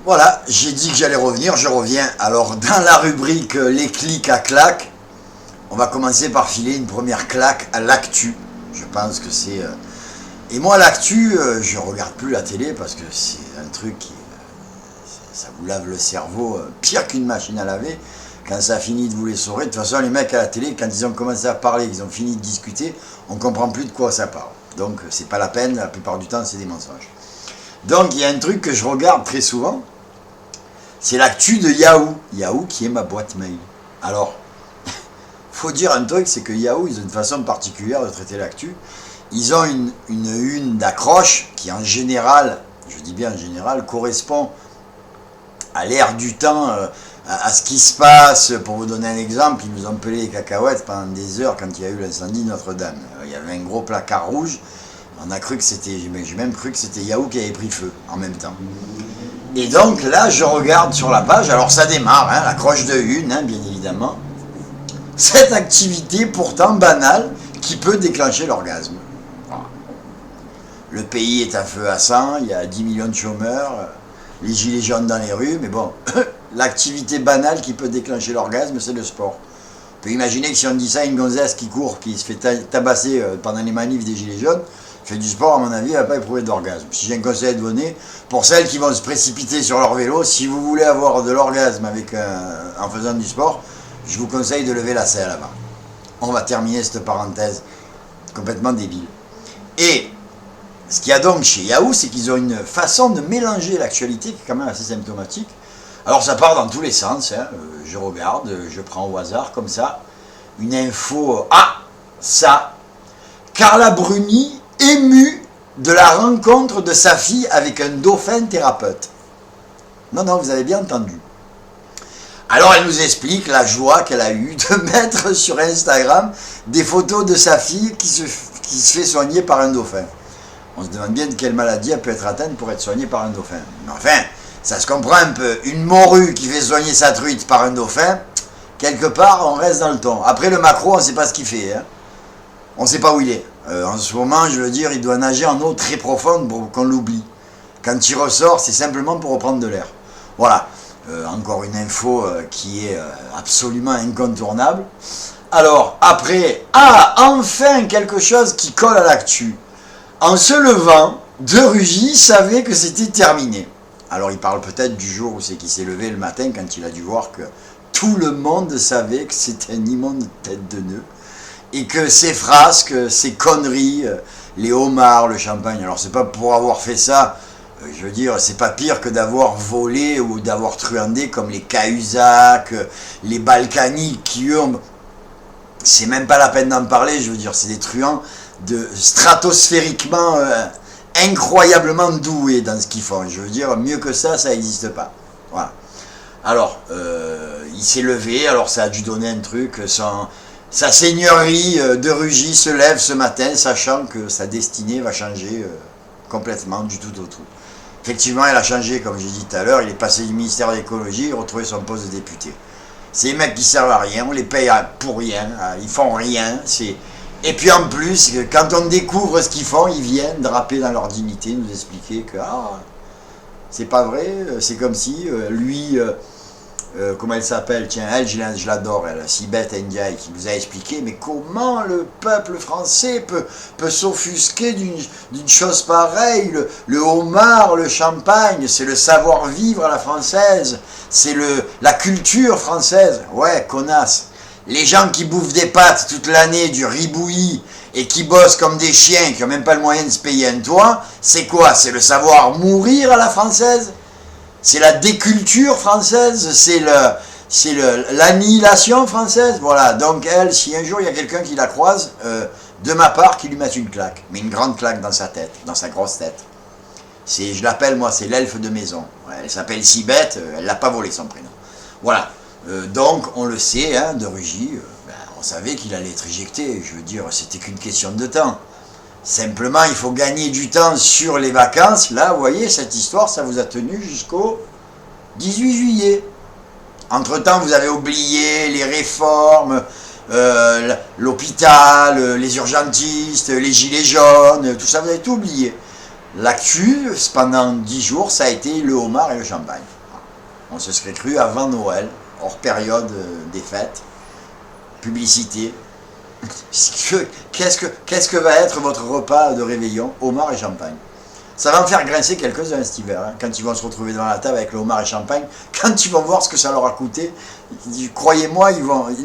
Voilà, j'ai dit que j'allais revenir, je reviens. Alors, dans la rubrique les clics à claque, on va commencer par filer une première claque à l'actu. Je pense que c'est... Et moi, l'actu, je regarde plus la télé parce que c'est un truc qui... ça vous lave le cerveau pire qu'une machine à laver. Quand ça a fini de vous les saurer, de toute façon, les mecs à la télé, quand ils ont commencé à parler, qu'ils ont fini de discuter, on ne comprend plus de quoi ça parle. Donc, c'est pas la peine, la plupart du temps, c'est des mensonges. Donc, il y a un truc que je regarde très souvent, c'est l'actu de Yahoo. Yahoo qui est ma boîte mail. Alors, faut dire un truc, c'est que Yahoo, ils ont une façon particulière de traiter l'actu. Ils ont une d'accroche qui, en général, je dis bien en général, correspond à l'ère du temps, à ce qui se passe. Pour vous donner un exemple, ils nous ont pelé les cacahuètes pendant des heures quand il y a eu l'incendie de Notre-Dame. Il y avait un gros placard rouge. On a cru que c'était, j'ai même cru que c'était Yahoo qui avait pris feu en même temps. Et donc là, je regarde sur la page, alors ça démarre, hein, l'accroche de une, hein, bien évidemment. Cette activité pourtant banale qui peut déclencher l'orgasme. Voilà. Le pays est à feu à sang, il y a 10 millions de chômeurs, les gilets jaunes dans les rues, mais bon, l'activité banale qui peut déclencher l'orgasme, c'est le sport. On peut imaginer que si on dit ça à une gonzesse qui court, qui se fait tabasser pendant les manifs des gilets jaunes, fait du sport, à mon avis, elle ne va pas éprouver d'orgasme. Si j'ai un conseil à te donner, pour celles qui vont se précipiter sur leur vélo, si vous voulez avoir de l'orgasme en faisant du sport, je vous conseille de lever la selle avant. On va terminer cette parenthèse complètement débile. Et ce qu'il y a donc chez Yahoo, c'est qu'ils ont une façon de mélanger l'actualité qui est quand même assez symptomatique. Alors ça part dans tous les sens, hein. Je regarde, je prends au hasard comme ça, une info, ça, Carla Bruni émue de la rencontre de sa fille avec un dauphin thérapeute. Non, vous avez bien entendu. Alors elle nous explique la joie qu'elle a eue de mettre sur Instagram des photos de sa fille qui se fait soigner par un dauphin. On se demande bien de quelle maladie elle peut être atteinte pour être soignée par un dauphin. Mais enfin, ça se comprend un peu. Une morue qui fait soigner sa truite par un dauphin, quelque part, on reste dans le ton. Après, le maquereau, on ne sait pas ce qu'il fait. Hein. On ne sait pas où il est. En ce moment, je veux dire, il doit nager en eau très profonde pour qu'on l'oublie. Quand il ressort, c'est simplement pour reprendre de l'air. Voilà. Encore une info qui est absolument incontournable. Alors, après, enfin quelque chose qui colle à l'actu. En se levant, De Rugy savait que c'était terminé. Alors, il parle peut-être du jour où c'est qu'il s'est levé le matin quand il a dû voir que tout le monde savait que c'était un immonde tête de nœud. Et que ces frasques, ces conneries, les homards, le champagne, alors c'est pas pour avoir fait ça, je veux dire, c'est pas pire que d'avoir volé ou d'avoir truandé comme les Cahuzac, les Balkaniques qui eux, c'est même pas la peine d'en parler, je veux dire, c'est des truands stratosphériquement, incroyablement doués dans ce qu'ils font. Je veux dire, mieux que ça n'existe pas. Voilà. Alors, il s'est levé, alors ça a dû donner un truc, sa seigneurie de Rugy se lève ce matin, sachant que sa destinée va changer complètement du tout au tout. Effectivement, elle a changé, comme j'ai dit tout à l'heure, il est passé du ministère de l'écologie, il a retrouvé son poste de député. C'est des mecs qui servent à rien, on les paye pour rien, ils font rien. Et puis en plus, quand on découvre ce qu'ils font, ils viennent draper dans leur dignité, nous expliquer que c'est pas vrai, c'est comme si lui... comment elle s'appelle, tiens, elle, je l'adore, elle, Sibeth Ndiaye, qui nous a expliqué, mais comment le peuple français peut s'offusquer d'une chose pareille, le homard, le champagne, c'est le savoir-vivre à la française, c'est la culture française, ouais, connasse. Les gens qui bouffent des pâtes toute l'année, du riz bouilli, et qui bossent comme des chiens, qui n'ont même pas le moyen de se payer un toit, c'est quoi? C'est le savoir mourir à la française? C'est la déculture française, c'est l'annihilation française. Voilà, donc elle, si un jour il y a quelqu'un qui la croise, de ma part, qui lui mette une claque, mais une grande claque dans sa tête, dans sa grosse tête. Je l'appelle, moi, c'est l'elfe de maison. Ouais, elle s'appelle Sibeth, elle l'a pas volé son prénom. Voilà, donc on le sait, hein, De Rugy, on savait qu'il allait être éjecté, je veux dire, c'était qu'une question de temps. Simplement, il faut gagner du temps sur les vacances. Là, vous voyez, cette histoire, ça vous a tenu jusqu'au 18 juillet. Entre-temps, vous avez oublié les réformes, l'hôpital, les urgentistes, les gilets jaunes, tout ça, vous avez tout oublié. L'actu, pendant 10 jours, ça a été le homard et le champagne. On se serait cru avant Noël, hors période des fêtes, publicité. Qu'est-ce que va être votre repas de réveillon? Homard et champagne. Ça va me faire grincer quelques-uns cet hiver, hein, quand ils vont se retrouver devant la table avec le homard et champagne, quand ils vont voir ce que ça leur a coûté. Croyez-moi,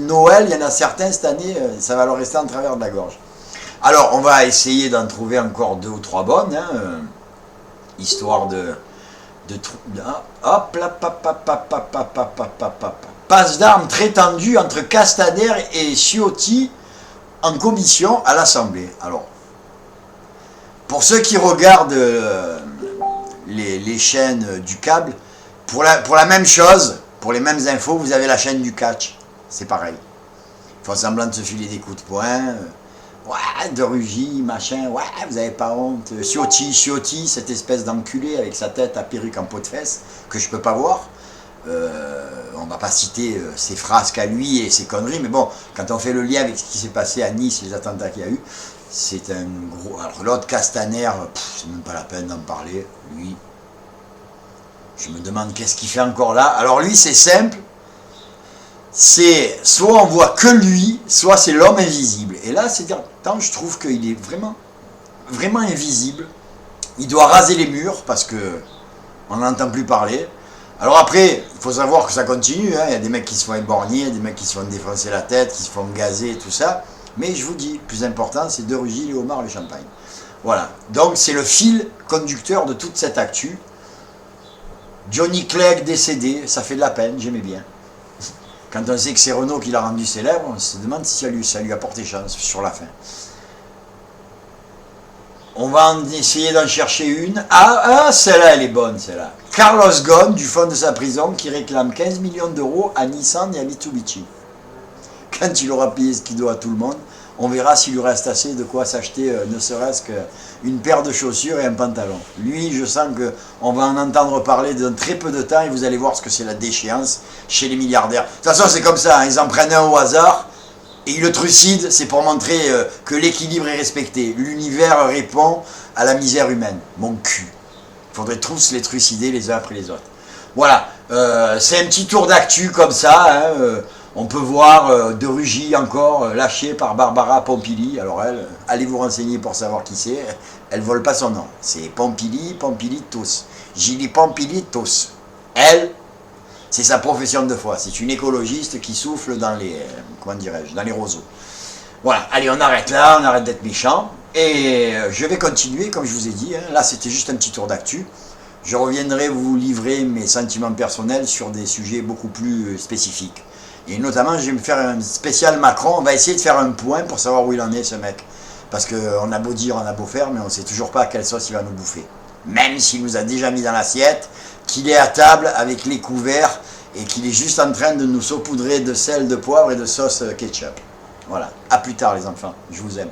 Noël, il y en a certains cette année, ça va leur rester en travers de la gorge. Alors, on va essayer d'en trouver encore 2 ou 3 bonnes, hein, histoire de hop là, passe d'armes très tendue entre Castaner et Ciotti en commission à l'Assemblée. Alors, pour ceux qui regardent les chaînes du câble, pour la même chose, pour les mêmes infos, vous avez la chaîne du catch. C'est pareil. Ils font semblant de se filer des coups de poing. Ouais, de rugis, machin. Ouais, vous avez pas honte. Ciotti, cette espèce d'enculé avec sa tête à perruque en peau de fesse, que je peux pas voir. On va pas citer ses frasques à lui et ses conneries, mais bon, quand on fait le lien avec ce qui s'est passé à Nice, les attentats qu'il y a eu, c'est un gros... Alors l'autre Castaner, c'est même pas la peine d'en parler. Lui, je me demande qu'est-ce qu'il fait encore là. Alors lui, c'est simple. C'est soit on voit que lui, soit c'est l'homme invisible. Et là, c'est-à-dire, tant je trouve qu'il est vraiment, vraiment invisible. Il doit raser les murs parce que on n'entend plus parler. Alors après, il faut savoir que ça continue. Hein. Il y a des mecs qui se font éborgner, des mecs qui se font défoncer la tête, qui se font gazer et tout ça. Mais je vous dis, le plus important, c'est de rugis, les homards, le champagne. Voilà. Donc c'est le fil conducteur de toute cette actu. Johnny Clegg décédé, ça fait de la peine, j'aimais bien. Quand on sait que c'est Renault qui l'a rendu célèbre, on se demande si ça lui a porté chance sur la fin. On va essayer d'en chercher une. Ah, celle-là, elle est bonne, celle-là. Carlos Ghosn, du fond de sa prison, qui réclame 15 millions d'euros à Nissan et à Mitsubishi. Quand il aura payé ce qu'il doit à tout le monde, on verra s'il lui reste assez de quoi s'acheter ne serait-ce qu'une paire de chaussures et un pantalon. Lui, je sens qu'on va en entendre parler dans très peu de temps et vous allez voir ce que c'est la déchéance chez les milliardaires. De toute façon, c'est comme ça, hein, ils en prennent un au hasard et ils le trucident, c'est pour montrer que l'équilibre est respecté. L'univers répond à la misère humaine. Mon cul. Il faudrait tous les trucider les uns après les autres. Voilà, c'est un petit tour d'actu comme ça, hein, on peut voir de Rugy encore lâché par Barbara Pompili. Alors elle, allez vous renseigner pour savoir qui c'est. Elle ne vole pas son nom. C'est Pompilitos. Gili Pompilitos. Elle, c'est sa profession de foi. C'est une écologiste qui souffle dans les, comment dirais-je, dans les roseaux. Voilà, allez, on arrête là, on arrête d'être méchant. Et je vais continuer, comme je vous ai dit. Hein. Là, c'était juste un petit tour d'actu. Je reviendrai vous livrer mes sentiments personnels sur des sujets beaucoup plus spécifiques. Et notamment, je vais me faire un spécial Macron. On va essayer de faire un point pour savoir où il en est, ce mec. Parce qu'on a beau dire, on a beau faire, mais on ne sait toujours pas à quelle sauce il va nous bouffer. Même s'il nous a déjà mis dans l'assiette, qu'il est à table avec les couverts et qu'il est juste en train de nous saupoudrer de sel, de poivre et de sauce ketchup. Voilà. À plus tard, les enfants. Je vous aime.